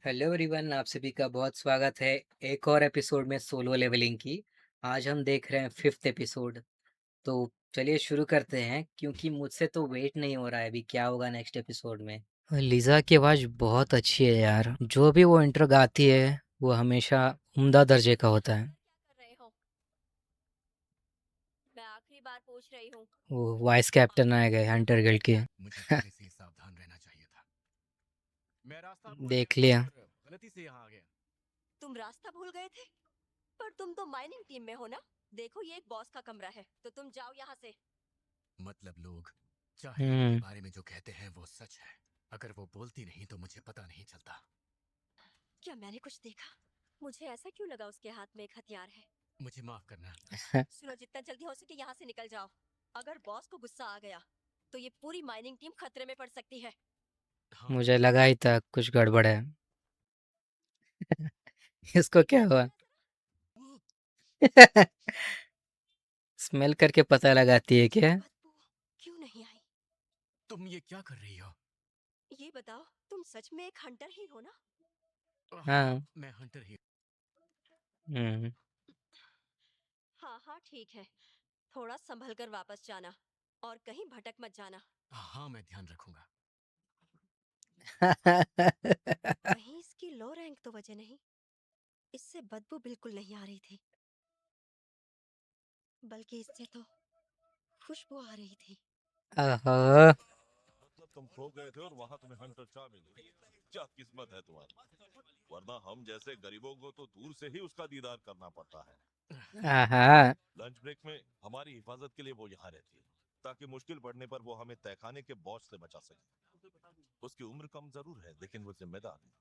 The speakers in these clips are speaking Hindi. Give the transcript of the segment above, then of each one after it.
हेलो एवरीवन, आप सभी का बहुत स्वागत है एक और एपिसोड में सोलो लेवलिंग की। आज हम देख रहे हैं फिफ्थ एपिसोड। तो चलिए शुरू करते हैं, क्योंकि मुझसे तो वेट नहीं हो रहा है अभी क्या होगा नेक्स्ट एपिसोड में। लिजा की आवाज़ बहुत अच्छी है यार, जो भी वो इंट्रो गाती है वो हमेशा उम्दा दर्जे का होता है। क्या कर रहे हो? मैं आखिरी बार पूछ रही हूँ। वो वाइस कैप्टन आ गए हंटर गिल्ड के। मुझे पहले से ही सावधान रहना चाहिए था। मैं रास्ता भूल गया देख था लिया। और गलती से यहाँ आ गया। तुम रास्ता भूल गए थे? पर तुम तो माइनिंग टीम में हो ना? देखो ये एक बॉस का कमरा है, तो तुम जाओ यहाँ से। मतलब लोग चाहे उनके हम्म। बारे में जो कहते हैं वो सच है। अगर वो बोलती नहीं तो मुझे पता नहीं चलता। क्या मैंने कुछ देखा? मुझे ऐसा क्यों लगा उसके हाथ में एक हथियार है? मुझे माफ करना। सुनो, जितना जल्दी हो सके यहाँ से निकल जाओ। अगर बॉस को गुस्सा आ गया, तो ये पूरी माइनिंग टीम खतरे में पड़ सकती है। हाँ, मुझे लगा ही था कुछ गड़बड़ है। इसको क्या हुआ? स्मेल करके पता लगाती है क्या? बदबू क्यों नहीं आई? तुम ये क्या कर रही हो? ये बताओ, तुम सच में एक हंटर ही हो ना? हाँ, हाँ। मैं हंटर ही। हम्म। हाँ हाँ, ठीक है। थोड़ा संभल कर वापस जाना और कहीं भटक मत जाना। हाँ, मैं ध्यान रखूंगा। कहीं इसकी लो रैंक तो वजह नहीं? इससे बदबू बिल्कुल नहीं आ रही थी, बल्कि इससे तो खुशबू आ रही थी। ओहो। मतलब तुम खो गए थे और वहां तुम्हें हंटर चाह मिली। क्या किस्मत है तुम्हारी, वरना हम जैसे गरीबों को तो दूर से ही उसका दीदार करना पड़ता है। आहा। लंच ब्रेक में हमारी हिफाजत के लिए वो यहाँ रहती है, ताकि मुश्किल पड़ने पर वो हमें तहखाने के बॉस से बचा सके। उसकी उम्र कम जरूर है, लेकिन वो जिम्मेदार है।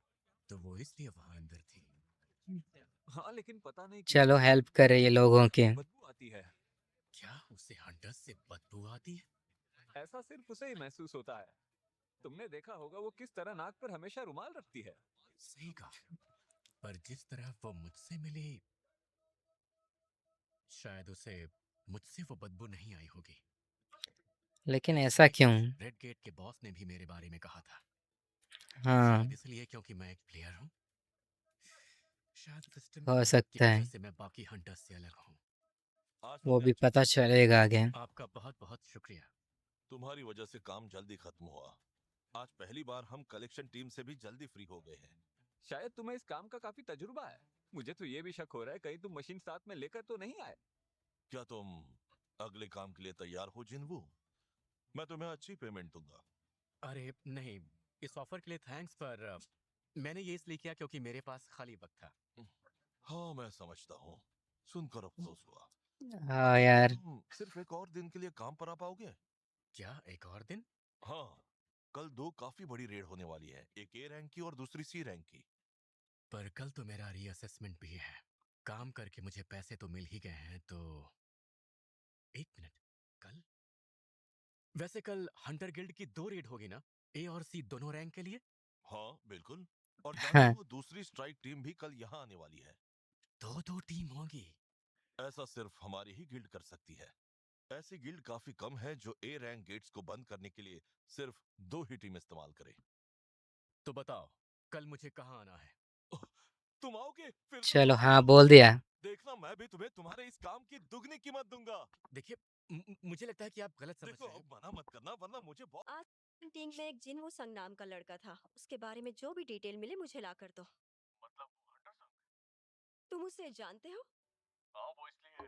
तो वो इसलिए वहां अंदर थी। हाँ, लेकिन पता नहीं क्यों चलो हेल्प कर रही है लोगों के। बदबू आती है। क्या उसे हंटर्स से बदबू आती है? ऐसा सिर्फ उसे ही महसूस होता है। तुमने देखा होगा वो किस तरह नाक पर हमेशा रुमाल रखती है। सही कहा। पर जिस तरह वो मुझसे मिली, शायद उसे मुझसे वो बदबू नहीं आई होगी। लेकिन ऐसा क्यों? लेकिन रेड गेट के बॉस ने भी मेरे बारे में कहा था। हाँ, शायद इसलिए क्योंकि मैं एक प्लेयर हूँ। शायद सिस्टम हो की सकता वजह है। से मैं बाकी हंटर्स से अलग हूँ। आज वो तुमने भी अच्छा पता काम किया। चलेगा आगे। आपका बहुत बहुत शुक्रिया। तुम्हारी वजह से काम जल्दी खत्म हुआ। आज पहली बार हम कलेक्शन टीम से भी जल्दी फ्री हो गए हैं। शायद तुम्हें इस काम का काफी तजुर्बा है। मुझे तो ये भी शक हो रहा है कहीं तुम मशीन साथ में लेकर तो नहीं आए। क्या तुम अगले काम के लिए तैयार हो जिन्वू? मैं तुम्हें अच्छी पेमेंट दूंगा। अरे नहीं, इस ऑफर के लिए थैंक्स, पर मैंने ये इसलिए किया क्योंकि मेरे पास खाली वक्त था। हाँ, मैं समझता हूँ। सुनकर अफसोस हुआ। हाँ क्या यार। तुम सिर्फ एक और दिन के लिए काम पर आ पाओगे? क्या एक और दिन? हाँ, कल दो काफी बड़ी रेड होने वाली है, एक ए रैंक की और दूसरी सी रैंक की। पर कल तो मेरा रीअसेसमेंट भी है। काम करके मुझे पैसे तो मिल ही गए हैं, तो एक मिनट। कल, वैसे कल हंटर गिल्ड की दो रेड होगी ना? ए और सी दोनों रैंक के लिए। हाँ बिल्कुल। और जानते हाँ। हो, दूसरी स्ट्राइक टीम भी कल यहाँ आने वाली है। दो दो टीम होगी। ऐसा सिर्फ हमारी ही गिल्ड कर सकती है। ऐसी गिल्ड काफी कम है जो ए रैंक गेट्स को बंद करने के लिए सिर्फ दो ही टीम इस्तेमाल करे। तो बताओ, कल मुझे कहाँ आना है? ओह, तुम आओगे? फिर तो चलो तुम हाँ तो बोल दिया। देखना, मैं भी तुम्हें तुम्हारे इस काम की दुगनी कीमत दूंगा। देखिए, मुझे लगता है कि आप गलत समझ देखो, रहे हैं। अब मना मत करना, वरना मुझे बहुत। आज टीम में एक जिन्वू संग नाम का लड़का था। उसके बारे में जो भी डिटेल मिले मुझे ला कर दो। मतलब वो हंटर साहब? तुम उसे जानते हो? हाँ, वो इसलिए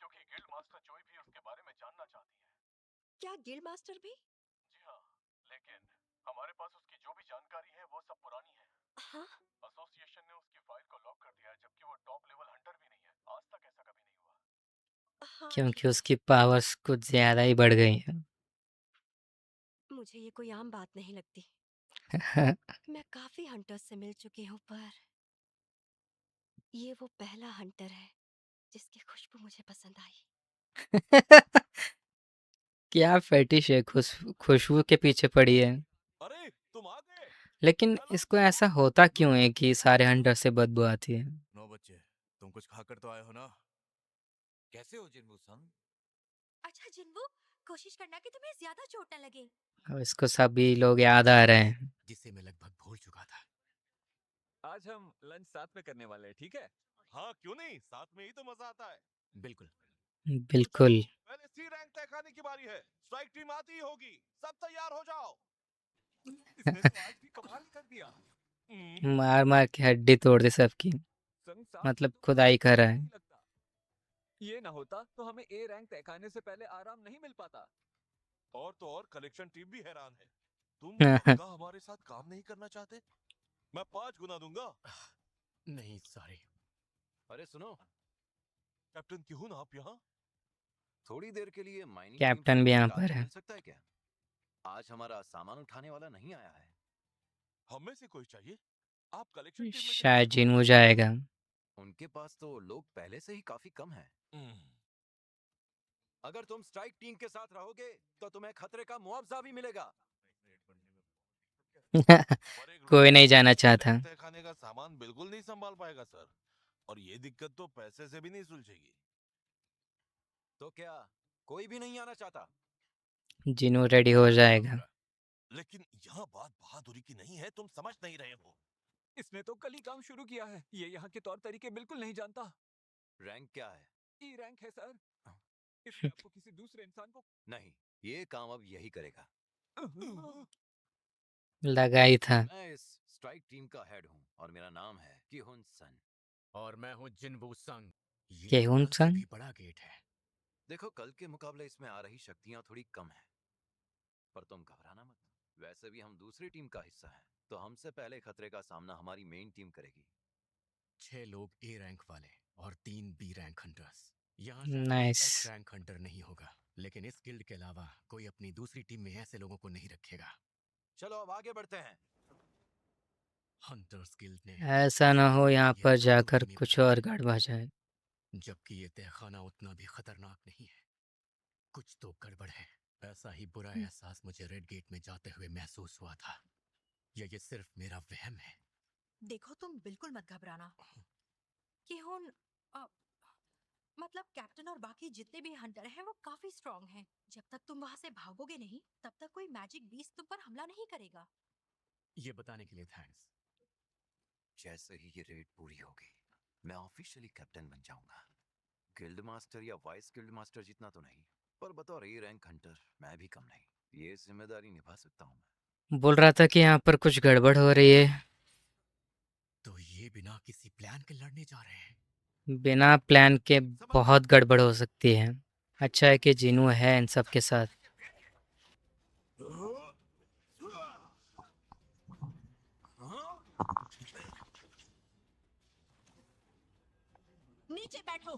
क्योंकि गिल्ड मास्टर जोई भी उसके बारे में जानना चाहती है। क्या गिल्ड मास्टर भी? जी हाँ, लेकिन हमारे पास उसकी जो भी जानकारी है वो सब पुरानी है। हाँ। एसोसिएशन ने उसकी फाइल को लॉक कर दिया है, जबकि वो टॉप लेवल हंटर भी नहीं है। आज तक ऐसा कभी नहीं हुआ। हाँ क्योंकि ठीक उसकी पावर्स कुछ ज्यादा ही बढ़ गई हैं। है, मुझे ये कोई आम बात नहीं लगती। मैं काफी हंटर्स से मिल चुकी हूँ, पर ये वो पहला हंटर है जिसकी खुशबू मुझे पसंद आई। क्या फेटिश है खुशबू के पीछे पड़ी है। अरे, तुम आ गए। लेकिन हेलो इसको जिन्नू। ऐसा होता क्यों रुको, है कि मैं सारे बताता हंटर हूँ। से बदबू आती है? नो बच्चे, तुम कुछ खाकर तो आए हो ना? कैसे हो जिन्वू सन? अच्छा जिन्वू, कोशिश करना कि तुम्हें ज्यादा चोट न लगे। अब इसको सभी लोग याद आ रहे हैं। जिसे मैं लगभग भूल चुका था। आज हम लंच साथ में करने वाले हैं, ठीक है? हाँ क्यों नहीं, साथ में ही तो मजा आता है। बिल्कुल। तो बिल्कुल। चलो, पहले सी रैंक तय करने की बारी है। स्ट्राइक टीम आती ही होगी, सब तैयार हो जाओ। इसने तो आज भी कमाल कर दिया। मार मार के हड्डी तोड़ दी सबकी। संग साथ मतलब बंदूक खुदाई चलाना कर रहा आसान है। नहीं लगता। ये ना होता तो हमें ए रैंक तहखाने से पहले आराम नहीं मिल पाता। और तो और कलेक्शन टीम भी हैरान है। तुम पक्का हमारे साथ काम नहीं करना चाहते? मैं 5 गुना दूंगा। नहीं सॉरी। अरे सुनो, कैप्टन क्यों ना आप यहाँ? थोड़ी देर के लिए माइनिंग टीम से कैप्टन भी कोई यहाँ एक पर आदमी है। मिल सकता है क्या? आज हमारा सामान उठाने वाला नहीं आया है। हम में से कोई चाहिए? आप कलेक्शन टीम में से किसी शायद को जिन भी हो भेज सकते जाएगा। उनके पास तो लोग पहले से ही काफी कम हैं। हैं। अगर तुम स्ट्राइक टीम के साथ रहोगे तो तुम्हें खतरे का मुआवजा भी मिलेगा। पर एक कोई नहीं लड़का जाना ए चाहता। रैंक तहखाने का सामान बिल्कुल नहीं संभाल पाएगा सर। और ये दिक्कत तो पैसे से भी नहीं सुलझेगी। तो क्या कोई भी नहीं आना चाहता? जिनू रेडी हो मैं तो जाएगा। चलूंगा। लेकिन यहाँ बात बहादुरी की नहीं है, तुम समझ नहीं रहे हो। इसने तो कल ही काम शुरू किया है। ये यहाँ के तौर तरीके बिल्कुल नहीं जानता। रैंक क्या है? ई रैंक है सर। इसने आपको किसी दूसरे इंसान को नहीं, ये काम अब यही करेगा। लगा ही था। मैं इस स्ट्राइक टीम का हेड हूँ और मेरा नाम है किहुन सन। और मैं हूँ जिनवू संग। ये तो केहुन कल से सन? भी बड़ा गेट है। देखो, कल के मुकाबले इसमें आ रही शक्तियाँ थोड़ी कम हैं, पर तुम घबराना मत। वैसे भी हम दूसरी टीम का हिस्सा हैं, तो हमसे पहले खतरे का सामना हमारी मेन टीम करेगी। 6 लोग ए रैंक वाले और 3 बी रैंक हंटर्स। यहाँ शायद कोई नाइस। एस रैंक हंटर नहीं होगा, लेकिन इस गिल्ड के अलावा कोई अपनी दूसरी टीम में ऐसे लोगों को नहीं रखेगा। चलो अब आगे बढ़ते हैं। हंटर्स गिल्ड ने ऐसा ना हो यहाँ ये पर तो जाकर टीमें कुछ बनाई और हैं, गड़बड़ जाए। जबकि ये तहखाना उतना भी खतरनाक नहीं है। कुछ तो गड़बड़ है। ऐसा ही बुरा एहसास मुझे रेड गेट में जाते हुए महसूस हुआ था। या ये सिर्फ मेरा वहम है? देखो, तुम बिल्कुल मत घबराना। केहुन, अ, मतलब कैप्टन और बाकी जितने भी हंटर हैं वो काफी स्ट्रांग हैं। जब तक तुम वहां से भागोगे नहीं, तब तक कोई मैजिक बीस्ट तुम पर हमला नहीं करेगा। ये बताने के लिए थैंक्स। जैसे ही ये रेड पूरी होगी, मैं ऑफिशियली कैप्टन बन जाऊंगा। गिल्ड मास्टर या वाइस गिल्ड मास्टर जितना तो नहीं, पर बतौर ए रैंक हंटर मैं भी कम नहीं। ये जिम्मेदारी निभा सकता हूँ मैं। बोल रहा था कि यहाँ पर कुछ गड़बड़ हो रही है। तो ये बिना किसी प्लान के लड़ने जा रहे हैं? बिना प्लान के बहुत गड़बड़ हो सकती है। अच्छा है कि जिनू है इन सब के साथ। नीचे बैठो।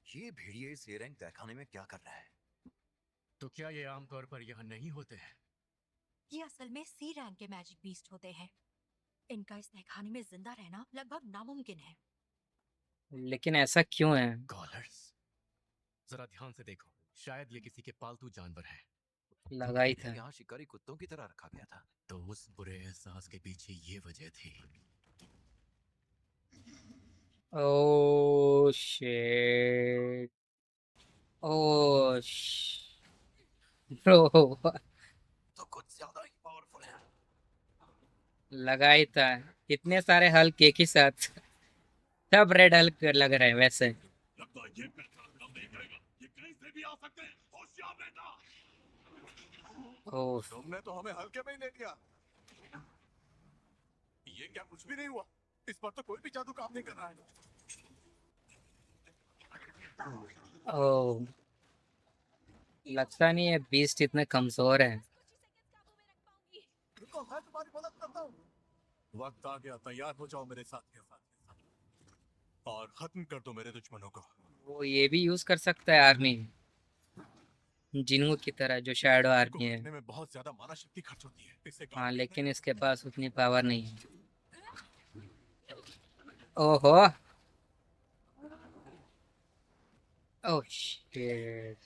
ये भेड़िए इस ए रैंक तहखाने में क्या कर रहा है? तो क्या ये आमतौर पर यहाँ नहीं होते हैं? ये असल में सी रैंक के मैजिक बीस्ट होते हैं। इनका इस तहखाने में जिंदा रहना लगभग नामुमकिन है। लेकिन ऐसा क्यों है? कॉलर्स? जरा ध्यान से देखो, शायद ये किसी के पालतू जानवर हैं। लगा ही इन्हें था। यहाँ शिकारी कुत्तों की तरह रखा गया था। तो उस बुरे एहसास के पीछे ये वजह थी। Oh shit. Oh bro. तो कुछ ज्यादा ही पावरफुल है। लगा ही था। इतने सारे हल्क एक ही साथ। सब रेड हल्क लग रहे हैं वैसे। लगता है ये पहचान काम नहीं करेगा। ये कहीं से भी आ सकते हैं, होशियार रहना। ओह। तुमने तो हमें हल्के में ही ले लिया। ये क्या कुछ भी नहीं हुआ? इस पर तो कोई भी जादू काम नहीं कर रहा है। ओह। लगता नहीं है बीस्ट इतने कमजोर है। रुको, मैं तुम्हारी मदद करता हूँ। वक्त आ गया, तैयार हो जाओ मेरे साथ के साथ और खत्म कर दो मेरे दुश्मनों को। वो ये भी यूज कर सकता है आर्मी, जिनू की तरह जो शैडो इनको आर्मी है। हटने में बहुत ज्यादा माना शक्ति खर्च होती है। इससे काम हाँ नहीं लेकिन है। इसके पास उतनी पावर नहीं है। ओहो। Oh shit.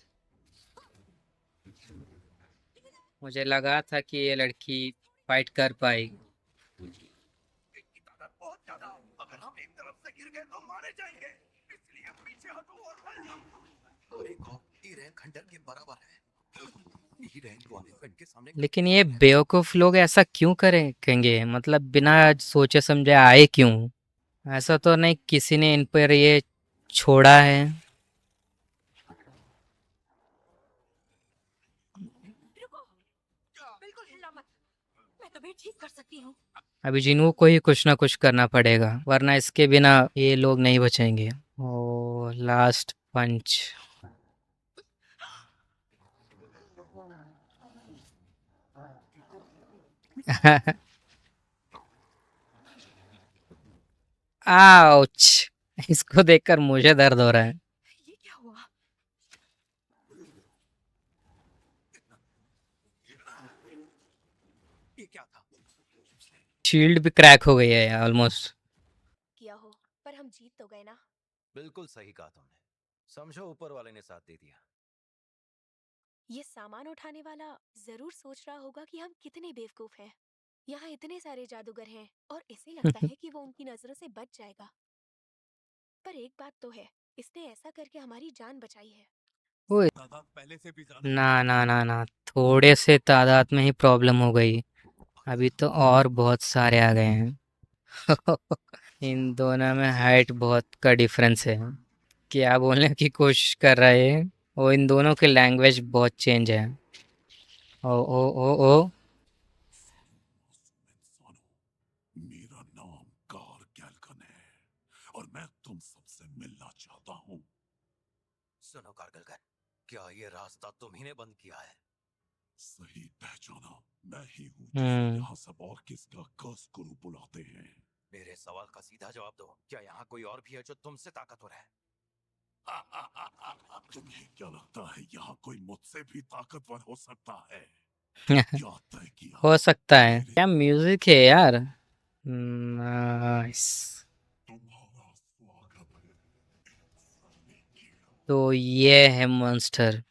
मुझे लगा था कि ये लड़की फाइट कर पाएगी। इनकी ताकत बहुत ज्यादा। अगर हम एक तरफ से गिर गए तो मारे जाएंगे। इसलिए पीछे हटो और बल जाओ। और एक और ए रैंक हंटर के बराबर है। ई रैंक वाले फ्रेंड के सामने लेकिन ये बेवकूफ लोग ऐसा क्यों करेंगे, मतलब बिना सोचे समझे आए क्यों? ऐसा तो नहीं किसी ने इन पर ये छोड़ा है। रुको, बिल्कुल हिलना मत। मैं तुम्हें ठीक कर सकती हूँ। अभी जिन्हों को ही कुछ ना कुछ करना पड़ेगा, वरना इसके बिना ये लोग नहीं बचेंगे। ओ लास्ट पंच। आउच! इसको देखकर मुझे दर्द हो रहा है। ये क्या हुआ? ये क्या था? शील्ड भी क्रैक हो गई है ऑलमोस्ट। किया हो, पर हम जीत तो गए ना। बिल्कुल सही कहा तुमने। समझो ऊपर वाले ने साथ दे दिया। ये सामान उठाने वाला जरूर सोच रहा होगा कि हम कितने बेवकूफ हैं। यहाँ इतने सारे जादूगर हैं और इसे लगता है कि वो उनकी नजरों से बच जाएगा। पर एक बात तो है, इसने ऐसा करके हमारी जान बचाई है। ओए तादाद पहले से भी ज्यादा ना ना ना ना, थोड़े से तादाद में ही प्रॉब्लम हो गई, अभी तो और बहुत सारे आ गए हैं। इन दोनों में हाइट बहुत का डिफरेंस है। क्या बोलने की कोशिश कर रहे हैं? वो इन दोनों की लैंग्वेज बहुत चेंज है। ओ ओ ओ ओ इंसानों, मेरा नाम कार्ल गैल्कन है और मैं तुम सबसे मिलना चाहता हूँ। सुनो कारगिलगन, क्या ये रास्ता तुम्ही ने बंद किया है? सही पहचाना, मैं ही हूँ जिसे हम्म यहाँ सब ऑर्किस का कर्स गुरु बुलाते हैं। मेरे सवाल का सीधा जवाब दो। क्या यहाँ कोई और भी है जो तुमसे ताकतवर है? तुम्हें क्या लगता है यहाँ कोई मुझसे भी ताकतवर हो सकता है? क्या तय किया? हो सकता है। मेरे क्या म्यूजिक है यार, नाइस। तुम्हारा स्वागत है इंसानी कीड़ा। तो ये है मॉन्स्टर।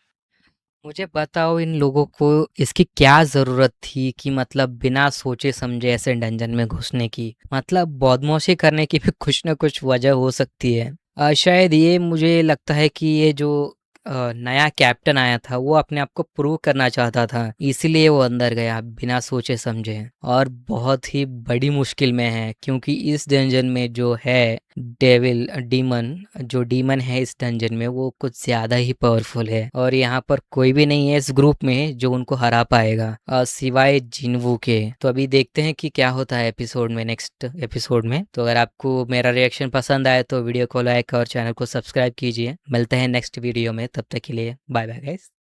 मुझे बताओ इन लोगों को इसकी क्या ज़रूरत थी कि मतलब बिना सोचे समझे ऐसे डंजन में घुसने की, मतलब बदमाशी करने की भी कुछ ना कुछ वजह हो सकती है। शायद ये मुझे लगता है कि ये जो नया कैप्टन आया था वो अपने आप को प्रूव करना चाहता था, इसीलिए वो अंदर गया बिना सोचे समझे। और बहुत ही बड़ी मुश्किल में है क्योंकि इस डंजन में जो है डेविल डीमन, जो डीमन है इस डंजन में वो कुछ ज़्यादा ही पावरफुल है और यहाँ पर कोई भी नहीं है इस ग्रुप में जो उनको हरा पाएगा सिवाय जिनवू के। तो अभी देखते हैं कि क्या होता है एपिसोड में, नेक्स्ट एपिसोड में। तो अगर आपको मेरा रिएक्शन पसंद आए तो वीडियो को लाइक और चैनल को सब्सक्राइब कीजिए। मिलते हैं नेक्स्ट वीडियो में, तब तक के लिए बाय बाय गाइस।